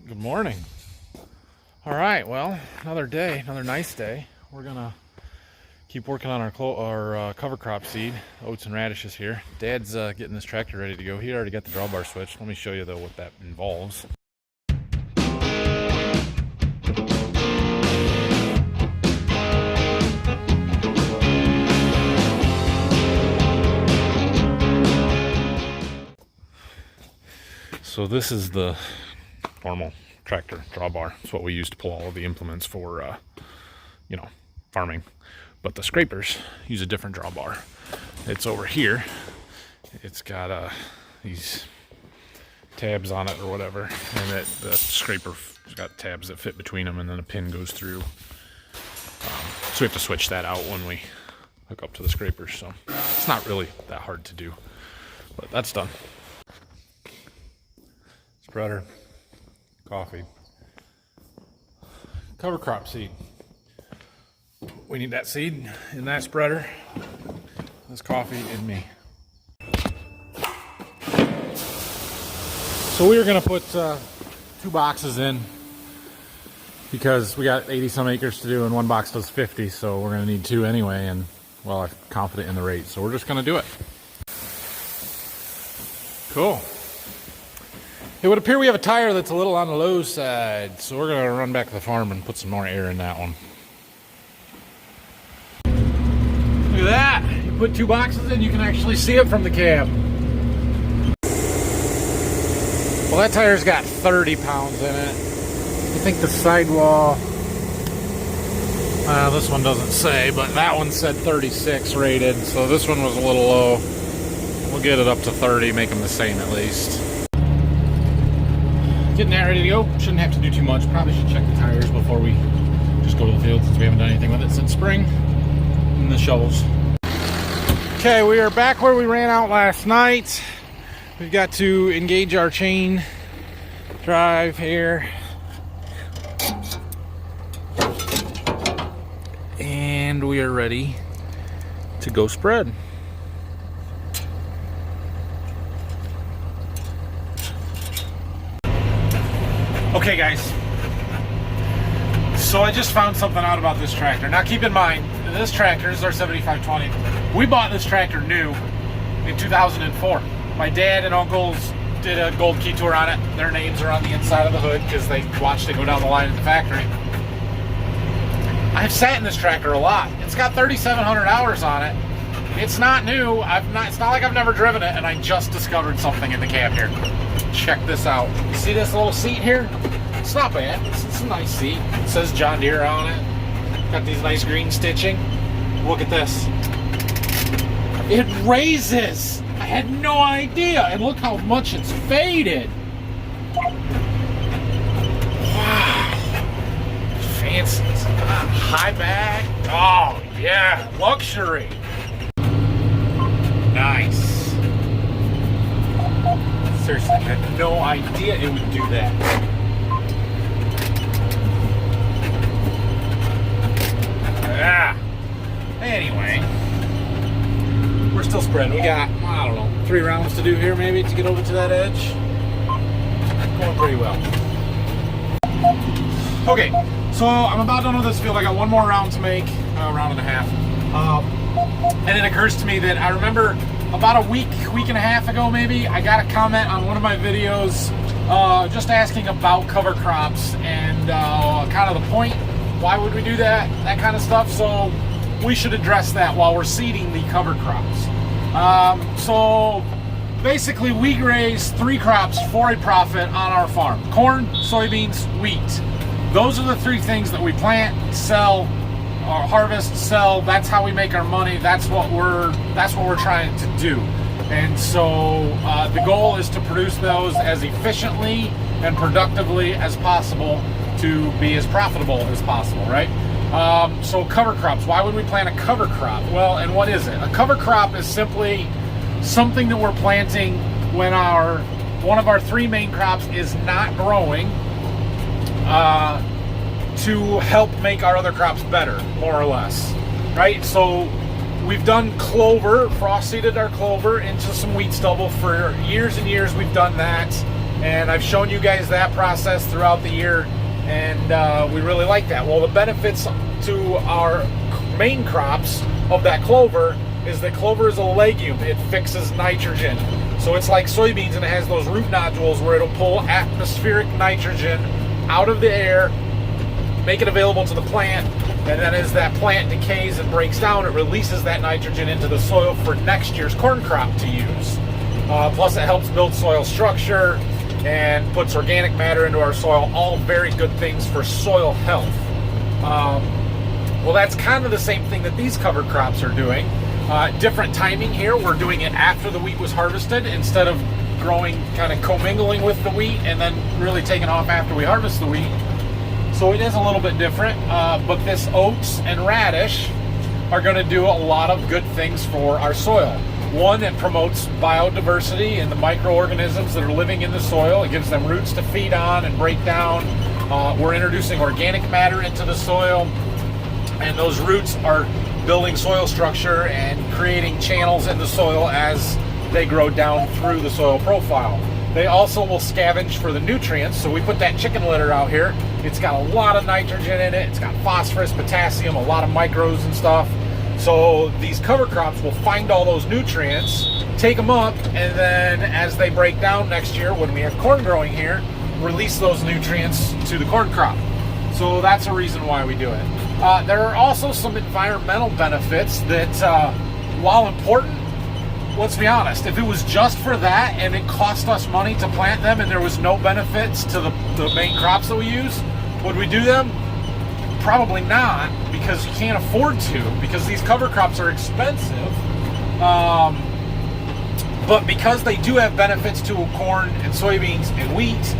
Good morning. All right, well, another day, another nice day. We're gonna keep working on our cover crop seed, oats and radishes here. Dad's getting this tractor ready to go. He already got the drawbar switch. Let me show you though what that involves. So this is the normal tractor drawbar. It's what we use to pull all of the implements for, farming. But the scrapers use a different drawbar. It's over here. It's got these tabs on it or whatever, and the scraper's got tabs that fit between them, and then a pin goes through. So we have to switch that out when we hook up to the scrapers. So it's not really that hard to do, but that's done. Spreader, coffee, cover crop seed. We need that seed in that spreader, this coffee, and me. So we are going to put 2 boxes in because we got 80 some acres to do and one box does 50, so we're going to need 2 anyway, and well, I'm confident in the rate, so we're just going to do it. Cool. It would appear we have a tire that's a little on the low side, so we're going to run back to the farm and put some more air in that one. Look at that! You put 2 boxes in, you can actually see it from the cab. Well, that tire's got 30 pounds in it. I think the sidewall, this one doesn't say, but that one said 36 rated, so this one was a little low. We'll get it up to 30, make them the same at least. Getting that ready to go. Shouldn't have to do too much. Probably should check the tires before we just go to the field since we haven't done anything with it since spring. And the shovels. Okay, we are back where we ran out last night. We've got to engage our chain drive here. And we are ready to go spread. Okay guys, so I just found something out about this tractor. Now keep in mind, this tractor is our 7520. We bought this tractor new in 2004. My dad and uncles did a gold key tour on it. Their names are on the inside of the hood because they watched it go down the line at the factory. I've sat in this tractor a lot. It's got 3,700 hours on it. It's not new. It's not like I've never driven it, and I just discovered something in the cab here. Check this out. You see this little seat here? It's not bad. It's a nice seat. It says John Deere on it. Got these nice green stitching. Look at this. It raises. I had no idea. And look how much it's faded. Wow. Fancy. High back. Oh, yeah. Luxury. Nice. Seriously, I had no idea it would do that. Yeah. Anyway, we're still spreading. We got, I don't know, 3 rounds to do here maybe to get over to that edge. Going pretty well. Okay, so I'm about done with this field. I got 1 more round to make, a round and a half. And it occurs to me that I remember about a week and a half ago maybe, I got a comment on one of my videos just asking about cover crops and kind of the point, why would we do that kind of stuff. So we should address that while we're seeding the cover crops. So basically we graze 3 crops for a profit on our farm: corn, soybeans, wheat. Those are the 3 things that we plant, sell, or harvest, sell. That's how we make our money. That's what we're trying to do. And so the goal is to produce those as efficiently and productively as possible to be as profitable as possible, right? So cover crops. Why would we plant a cover crop? Well, and what is it? A cover crop is simply something that we're planting when one of our 3 main crops is not growing, to help make our other crops better, more or less, right? So we've done clover, frost seeded our clover into some wheat stubble for years and years. We've done that, And I've shown you guys that process throughout the year, and we really like that. Well, the benefits to our main crops of that clover is that clover is a legume. It fixes nitrogen. So it's like soybeans, and it has those root nodules where it'll pull atmospheric nitrogen out of the air, make it available to the plant, and then as that plant decays and breaks down, it releases that nitrogen into the soil for next year's corn crop to use. Plus it helps build soil structure and puts organic matter into our soil. All very good things for soil health. Well, that's kind of the same thing that these cover crops are doing. Different timing here. We're doing it after the wheat was harvested instead of growing kind of commingling with the wheat and then really taking off after we harvest the wheat. So it is a little bit different, but this oats and radish are going to do a lot of good things for our soil. One, it promotes biodiversity and the microorganisms that are living in the soil. It gives them roots to feed on and break down. We're introducing organic matter into the soil, and those roots are building soil structure and creating channels in the soil as they grow down through the soil profile. They also will scavenge for the nutrients. So we put that chicken litter out here. It's got a lot of nitrogen in it. It's got phosphorus, potassium, a lot of micros and stuff. So these cover crops will find all those nutrients, take them up, and then as they break down next year, when we have corn growing here, release those nutrients to the corn crop. So that's a reason why we do it. There are also some environmental benefits that, while important, let's be honest, if it was just for that and it cost us money to plant them and there was no benefits to the main crops that we use, would we do them? Probably not, because you can't afford to, because these cover crops are expensive. But because they do have benefits to corn and soybeans and wheat,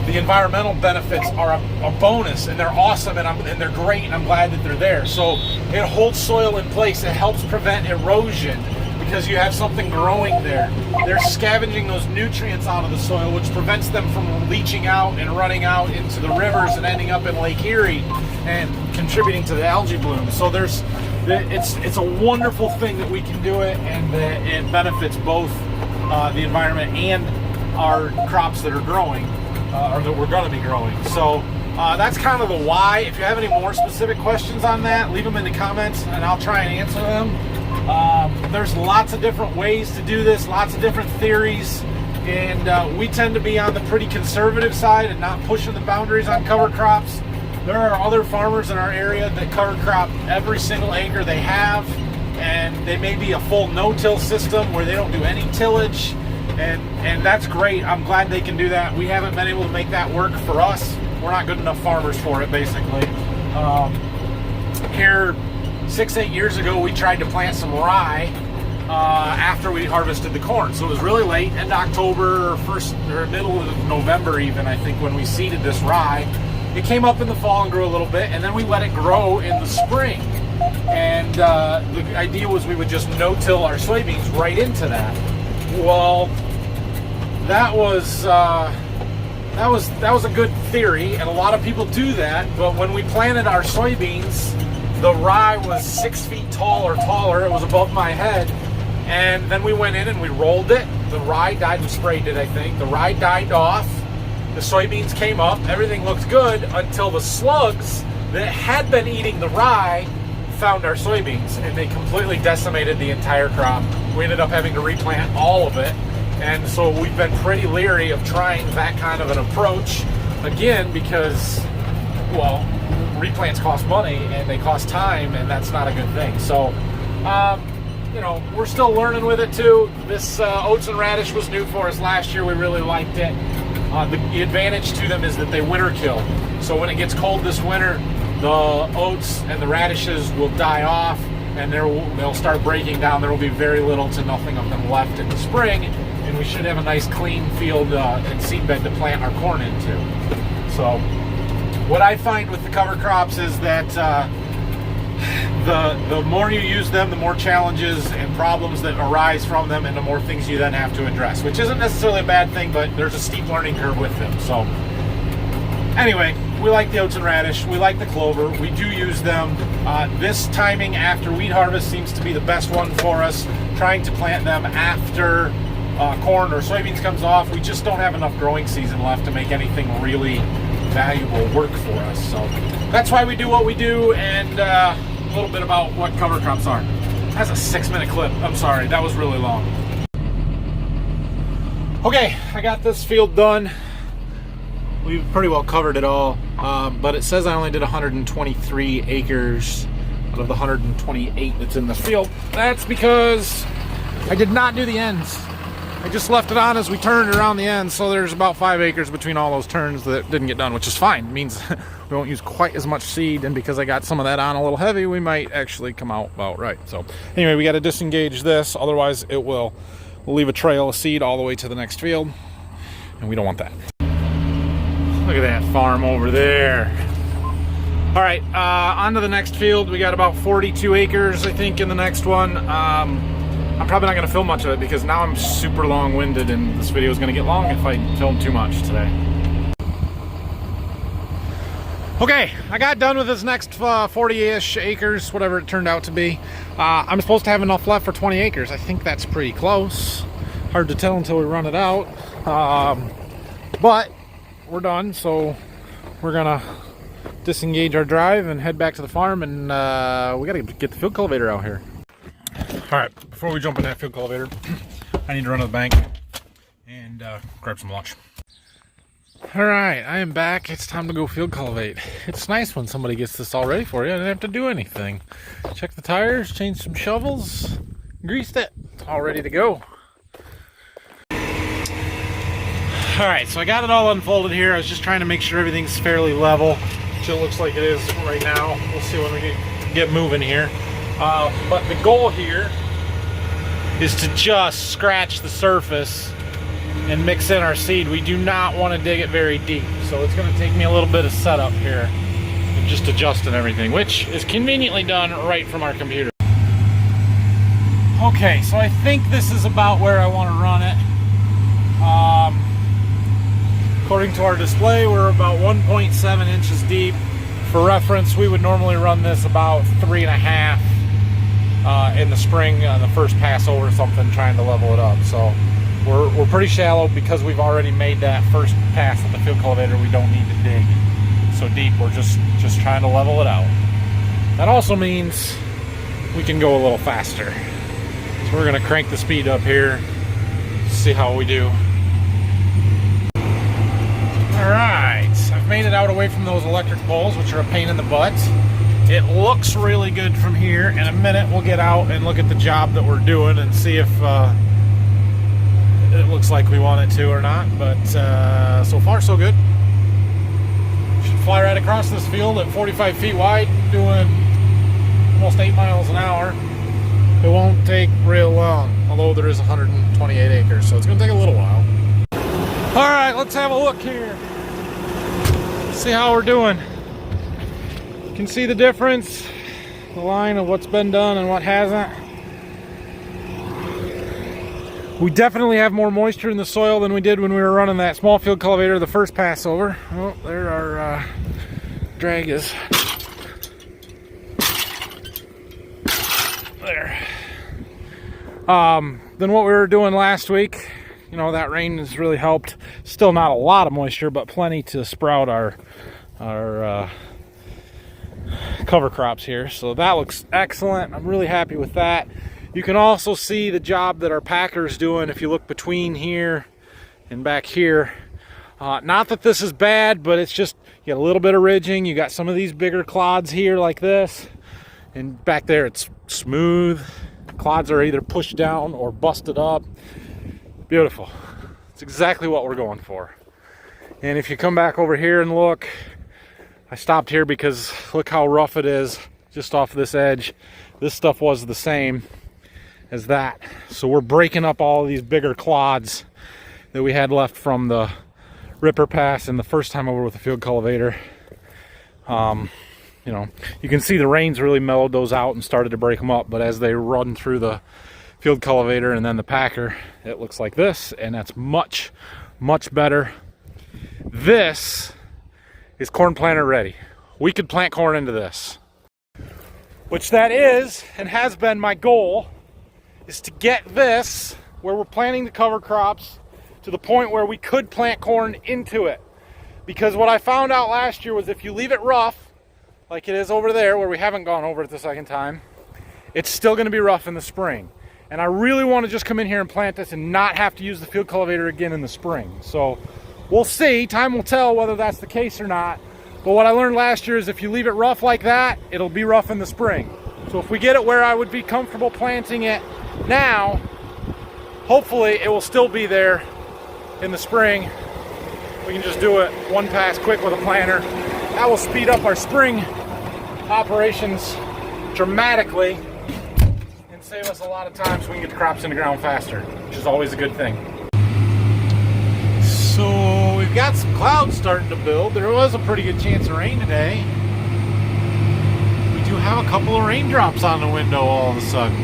the environmental benefits are a bonus, and they're awesome, and they're great, and I'm glad that they're there. So it holds soil in place. It helps prevent erosion because you have something growing there. They're scavenging those nutrients out of the soil, which prevents them from leaching out and running out into the rivers and ending up in Lake Erie and contributing to the algae bloom. So it's a wonderful thing that we can do it, and that it benefits both the environment and our crops that are growing, or that we're going to be growing. So that's kind of the why. If you have any more specific questions on that, leave them in the comments and I'll try and answer them. There's lots of different ways to do this, lots of different theories, and we tend to be on the pretty conservative side and not pushing the boundaries on cover crops. There are other farmers in our area that cover crop every single acre they have, and they may be a full no-till system where they don't do any tillage, and that's great. I'm glad they can do that. We haven't been able to make that work for us. We're not good enough farmers for it, basically. Here 6-8 years ago, we tried to plant some rye after we harvested the corn. So it was really late, end October, middle of November even, I think, when we seeded this rye. It came up in the fall and grew a little bit, and then we let it grow in the spring. And the idea was we would just no-till our soybeans right into that. Well, that was a good theory, and a lot of people do that. But when we planted our soybeans, the rye was 6 feet tall or taller. It was above my head. And then we went in and we rolled it. The rye died. We sprayed it, I think. The rye died off. The soybeans came up. Everything looked good until the slugs that had been eating the rye found our soybeans, and they completely decimated the entire crop. We ended up having to replant all of it. And so we've been pretty leery of trying that kind of an approach again, because, well, replants cost money and they cost time, and that's not a good thing. So, we're still learning with it too. This oats and radish was new for us last year. We really liked it. The advantage to them is that they winter kill. So when it gets cold this winter, the oats and the radishes will die off, and they'll start breaking down. There will be very little to nothing of them left in the spring, and we should have a nice clean field and seed bed to plant our corn into. So what I find with the cover crops is that the more you use them, the more challenges and problems that arise from them, and the more things you then have to address, which isn't necessarily a bad thing, but there's a steep learning curve with them. So anyway, we like the oats and radish. We like the clover. We do use them. This timing after wheat harvest seems to be the best one for us, trying to plant them after corn or soybeans comes off, we just don't have enough growing season left to make anything really valuable work for us. So that's why we do what we do, and a little bit about what cover crops are. That's a 6-minute clip. I'm sorry, that was really long. Okay, I got this field done. We've pretty well covered it all, but it says I only did 123 acres out of the 128 that's in the field. That's because I did not do the ends. I just left it on as we turned around the ends, so there's about 5 acres between all those turns that didn't get done, which is fine. It means we won't use quite as much seed, and because I got some of that on a little heavy, we might actually come out about right. So anyway, we got to disengage this, otherwise it will leave a trail of seed all the way to the next field, and we don't want that. Look at that farm over there. All right, on to the next field. We got about 42 acres, I think, in the next one. I'm probably not going to film much of it because now I'm super long-winded and this video is going to get long if I film too much today. Okay, I got done with this next 40-ish acres, whatever it turned out to be. I'm supposed to have enough left for 20 acres. I think that's pretty close. Hard to tell until we run it out. But we're done, so we're gonna disengage our drive and head back to the farm, and we gotta get the field cultivator out here. All right, before we jump in that field cultivator, I need to run to the bank and grab some lunch. All right, I am back. It's time to go field cultivate. It's nice when somebody gets this all ready for you. I didn't have to do anything. Check the tires, change some shovels, greased it. It's all ready to go. All right, so I got it all unfolded here. I was just trying to make sure everything's fairly level, which it looks like it is right now. We'll see when we get moving here. But the goal here is to just scratch the surface and mix in our seed. We do not want to dig it very deep, so it's going to take me a little bit of setup here and just adjusting everything, which is conveniently done right from our computer. Okay, so I think this is about where I want to run it. According to our display, we're about 1.7 inches deep. For reference, we would normally run this about 3.5 in the spring on the first pass over something, trying to level it up. So we're pretty shallow because we've already made that first pass at the field cultivator. We don't need to dig so deep. We're just trying to level it out. That also means we can go a little faster. So we're gonna crank the speed up here, see how we do. All right, I've made it out away from those electric poles, which are a pain in the butt. It looks really good from here. In a minute, we'll get out and look at the job that we're doing and see if it looks like we want it to or not. But so far, so good. Should fly right across this field at 45 feet wide, doing almost 8 miles an hour. It won't take real long, although there is 128 acres, so it's going to take a little while. All right, let's have a look here. See how we're doing. You can see the difference, the line of what's been done and what hasn't. We definitely have more moisture in the soil than we did when we were running that small field cultivator the first pass over. Oh, there our drag is. There. Than what we were doing last week. You know, that rain has really helped. Still not a lot of moisture, but plenty to sprout our cover crops here. So that looks excellent. I'm really happy with that. You can also see the job that our packer's doing if you look between here and back here. Not that this is bad, but it's just, you got a little bit of ridging. You got some of these bigger clods here like this, and back there it's smooth. Clods are either pushed down or busted up. Beautiful. It's exactly what we're going for. And if you come back over here and look, I stopped here because look how rough it is just off this edge. This stuff was the same as that. So we're breaking up all of these bigger clods that we had left from the ripper pass and the first time over with the field cultivator. You know, you can see the rains really mellowed those out and started to break them up, but as they run through the field cultivator and then the packer, it looks like this, and that's much better. This is corn planter ready. We could plant corn into this, which that is and has been my goal, is to get this where we're planting the cover crops to the point where we could plant corn into it. Because what I found out last year was if you leave it rough, like it is over there where we haven't gone over it the second time, it's still going to be rough in the spring. And I really want to just come in here and plant this and not have to use the field cultivator again in the spring. So we'll see. Time will tell whether that's the case or not. But what I learned last year is if you leave it rough like that, it'll be rough in the spring. So if we get it where I would be comfortable planting it now, hopefully it will still be there in the spring. We can just do it one pass quick with a planter. That will speed up our spring operations dramatically and save us a lot of time so we can get the crops in the ground faster, which is always a good thing. So we've got some clouds starting to build. There was a pretty good chance of rain today. We do have a couple of raindrops on the window all of a sudden.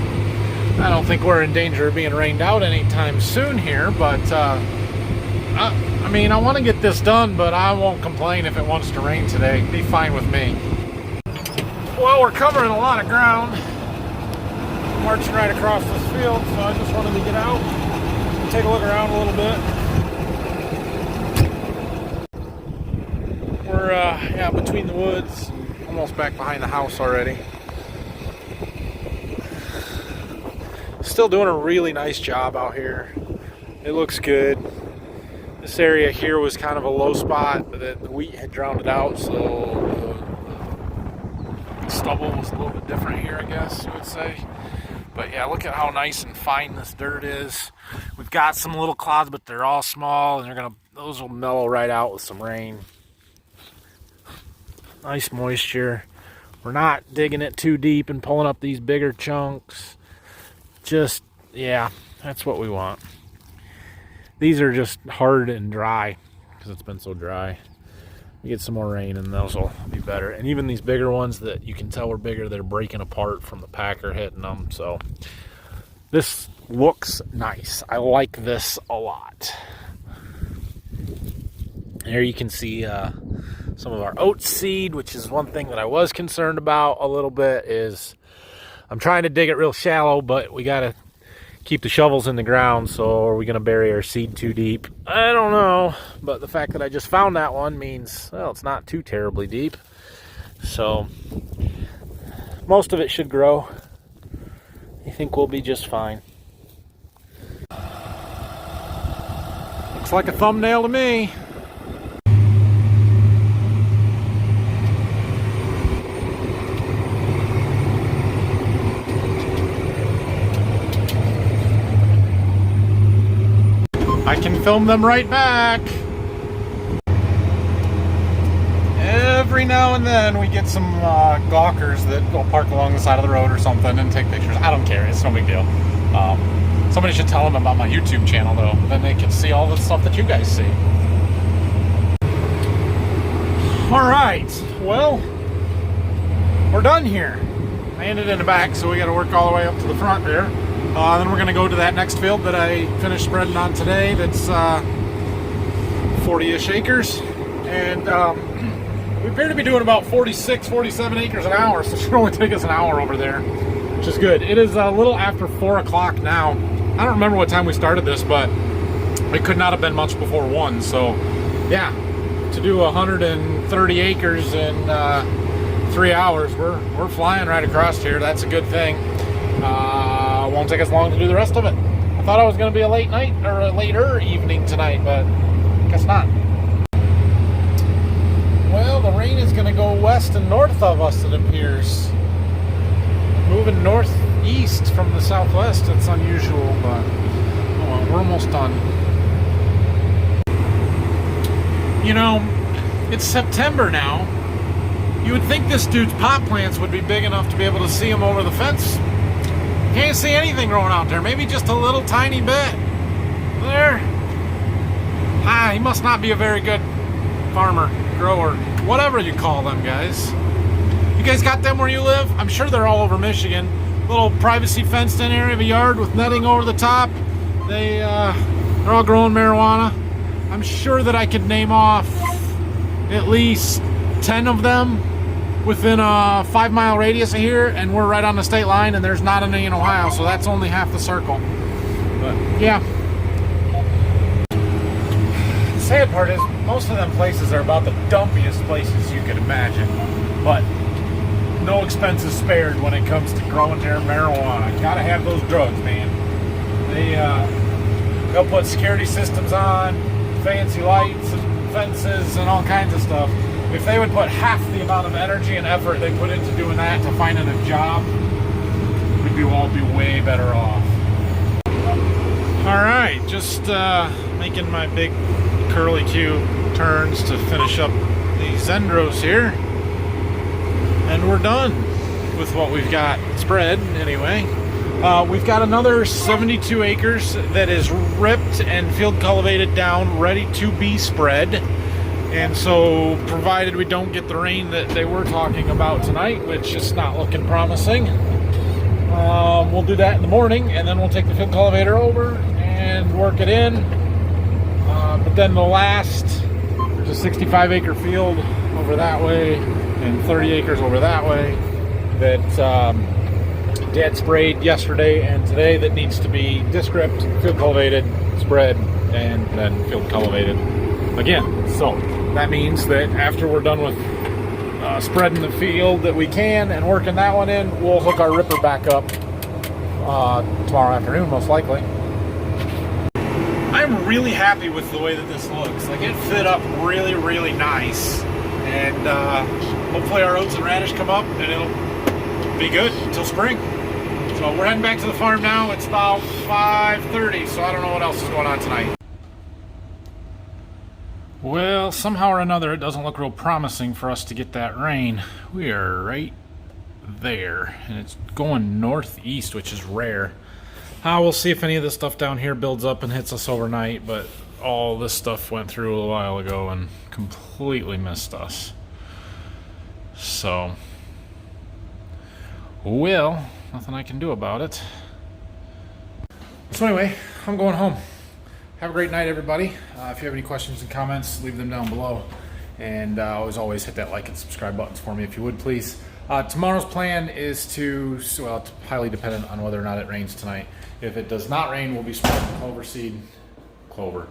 I don't think we're in danger of being rained out anytime soon here, but I mean, I want to get this done, but I won't complain if it wants to rain today. It'd be fine with me. Well, we're covering a lot of ground, marching right across this field, so I just wanted to get out and take a look around a little bit. We're yeah, between the woods, almost back behind the house already. Still doing a really nice job out here. It looks good. This area here was kind of a low spot, but the wheat had drowned it out, so the stubble was a little bit different here, I guess you would say. But yeah, look at how nice and fine this dirt is. We've got some little clouds, but they're all small, and those will mellow right out with some rain. Nice moisture. We're not digging it too deep and pulling up these bigger chunks. Just, yeah, that's what we want. These are just hard and dry because it's been so dry. We get some more rain and those will be better. And even these bigger ones that you can tell are bigger, they're breaking apart from the packer hitting them. So this looks nice. I like this a lot. There you can see some of our oat seed, which is one thing that I was concerned about a little bit. Is I'm trying to dig it real shallow, but we got to keep the shovels in the ground, so are we going to bury our seed too deep? I don't know, but the fact that I just found that one means, well, it's not too terribly deep. So most of it should grow. I think we'll be just fine. Looks like a thumbnail to me. I can film them right back. Every now and then we get some gawkers that go park along the side of the road or something and take pictures. I don't care, it's no big deal. Somebody should tell them about my YouTube channel though, then they can see all the stuff that you guys see. Alright, well, we're done here. I ended in the back, so we got to work all the way up to the front there. Then we're going to go to that next field that I finished spreading on today. That's 40-ish acres. And we appear to be doing about 46, 47 acres an hour, so it should only take us an hour over there, which is good. It is a little after 4 o'clock now. I don't remember what time we started this, but it could not have been much before 1. So, yeah, to do 130 acres in 3 hours, we're flying right across here. That's a good thing. Won't take us long to do the rest of it. I thought I was going to be a late night or a later evening tonight, but guess not. Well, the rain is going to go west and north of us, it appears. Moving northeast from the southwest. It's unusual, but oh well, we're almost done. You know, it's September now. You would think this dude's pot plants would be big enough to be able to see them over the fence. Can't see anything growing out there. Maybe just a little tiny bit. There. He must not be a very good farmer, grower, whatever you call them, guys. You guys got them where you live? I'm sure they're all over Michigan. Little privacy fenced in area of a yard with netting over the top. They're all growing marijuana. I'm sure that I could name off at least 10 of them within a 5-mile radius of here, and we're right on the state line, and there's not any in Ohio, so that's only half the circle. But yeah. The sad part is most of them places are about the dumpiest places you could imagine. But no expenses spared when it comes to growing their marijuana. Gotta have those drugs, man. They'll put security systems on, fancy lights and fences and all kinds of stuff. If they would put half the amount of energy and effort they put into doing that to finding a job, we'd all be way better off. Alright, just making my big curly Q turns to finish up these Zendros here. And we're done with what we've got spread anyway. We've got another 72 acres that is ripped and field cultivated down, ready to be spread. And so, provided we don't get the rain that they were talking about tonight, which is not looking promising, we'll do that in the morning, and then we'll take the field cultivator over and work it in. But then the last, there's a 65 acre field over that way and 30 acres over that way that Dad sprayed yesterday and today that needs to be disc ripped, field cultivated, spread, and then field cultivated again. So that means that after we're done with spreading the field that we can and working that one in, we'll hook our ripper back up tomorrow afternoon, most likely. I'm really happy with the way that this looks. Like, it fit up really, really nice. And hopefully our oats and radish come up and it'll be good until spring. So we're heading back to the farm now. It's about 5:30, so I don't know what else is going on tonight. Well, somehow or another, it doesn't look real promising for us to get that rain. We are right there, and it's going northeast, which is rare. We'll see if any of this stuff down here builds up and hits us overnight, but all this stuff went through a while ago and completely missed us. So, well, nothing I can do about it. So anyway, I'm going home. Have a great night, everybody. If you have any questions and comments, leave them down below. And always hit that like and subscribe buttons for me if you would, please. Tomorrow's plan is to, well, it's highly dependent on whether or not it rains tonight. If it does not rain, we'll be spreading cover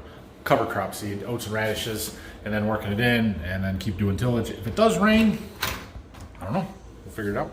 crop seed, oats and radishes, and then working it in, and then keep doing tillage. If it does rain, I don't know, we'll figure it out.